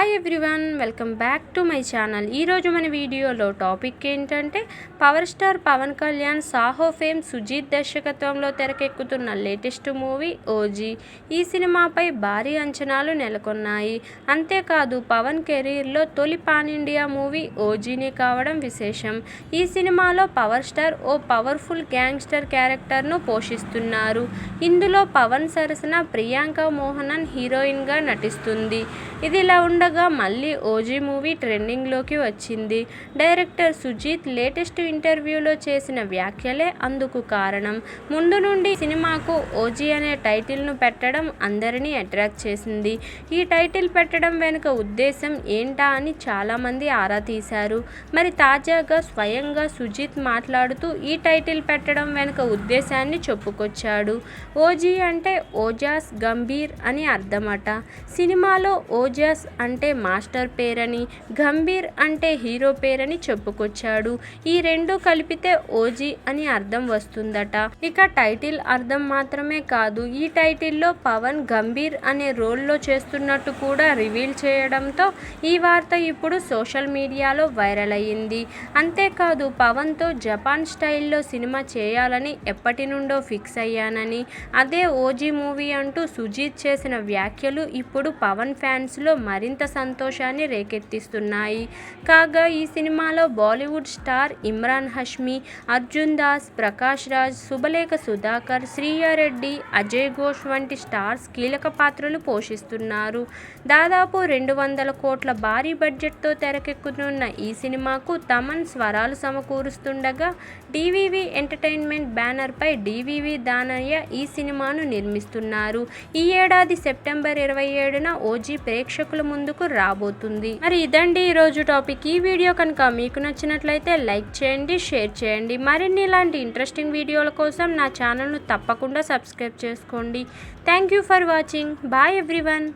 Hi everyone, welcome back to my channel. ఈరోజు మన వీడియోలో టాపిక్ ఏంటంటే power star Pawan Kalyan Saaho fame Sujeeth దర్శకత్వంలో తెరకెక్కుతున్న లేటెస్ట్ మూవీ ఓజీ. ఈ సినిమాపై భారీ అంచనాలు నెలకొన్నాయి. అంతేకాదు పవన్ కెరీర్లో తొలి పాన్ ఇండియా మూవీ ఓజీనే కావడం విశేషం. ఈ సినిమాలో పవర్ స్టార్ ఓ పవర్ఫుల్ గ్యాంగ్స్టర్ క్యారెక్టర్ను పోషిస్తున్నారు. ఇందులో పవన్ సరసన ప్రియాంక మోహనన్ హీరోయిన్గా నటిస్తుంది. ఇదిలా ఉండగా మళ్ళీ ఓజీ మూవీ ట్రెండింగ్లోకి వచ్చింది. డైరెక్టర్ సుజీత్ లేటెస్ట్ ఇంటర్వ్యూలో చేసిన వ్యాఖ్యలే అందుకు కారణం. ముందు నుండి సినిమాకు ఓజీ అనే టైటిల్ను పెట్టడం అందరినీ అట్రాక్ట్ చేసింది. ఈ టైటిల్ పెట్టడం వెనుక ఉద్దేశం ఏంటా అని చాలామంది ఆరా తీశారు. మరి తాజాగా స్వయంగా సుజీత్ మాట్లాడుతూ ఈ టైటిల్ పెట్టడం వెనుక ఉద్దేశాన్ని చెప్పుకొచ్చాడు. ఓజీ అంటే ఓజాస్ గంభీర్ అని అర్థమట. సినిమాలో ఓజాస్ అంటే మాస్టర్ పేరని, గంభీర్ అంటే హీరో పేరని చెప్పుకొచ్చాడు. ఈ రెండు కలిపితే ఓజీ అని అర్థం వస్తుందట. ఇక టైటిల్ అర్థం మాత్రమే కాదు, ఈ టైటిల్లో పవన్ గంభీర్ అనే రోల్లో చేస్తున్నట్టు కూడా రివీల్ చేయడంతో ఈ వార్త ఇప్పుడు సోషల్ మీడియాలో వైరల్ అయ్యింది. అంతేకాదు పవన్తో జపాన్ స్టైల్లో సినిమా చేయాలని ఎప్పటి నుండో ఫిక్స్ అయ్యానని, అదే ఓజీ మూవీ అంటూ సుజీత్ చేసిన వ్యాఖ్యలు ఇప్పుడు పవన్ ఫ్యాన్స్లో మరింత సంతోషాన్ని రేకెత్తిస్తున్నాయి. కాగా ఈ సినిమాలో బాలీవుడ్ స్టార్ ఇమ్రాన్ హష్మి, అర్జున్ దాస్, ప్రకాష్ రాజ్, శుభలేఖ సుధాకర్, శ్రీయారెడ్డి, అజయ్ ఘోష్ వంటి స్టార్స్ కీలక పాత్రలు పోషిస్తున్నారు. దాదాపు 200 కోట్ల భారీ బడ్జెట్తో తెరకెక్కుతున్న ఈ సినిమాకు తమన్ స్వరాలు సమకూరుస్తుండగా డివివి ఎంటర్టైన్మెంట్ బ్యానర్పై డివివి దానయ్య ఈ సినిమాను నిర్మిస్తున్నారు. ఈ ఏడాది సెప్టెంబర్ 27న ఓజీ ప్రేక్షకుల ముందుకు రాబోతుంది. మరి ఇదండి ఈరోజు టాపిక్. ఈ వీడియో కనుక మీకు నచ్చినట్లయితే లైక్ చేయండి, షేర్ చేయండి. మరిన్ని ఇలాంటి ఇంట్రెస్టింగ్ వీడియోల కోసం నా ఛానల్ను తప్పకుండా సబ్స్క్రైబ్ చేసుకోండి. Thank you for watching. Bye everyone.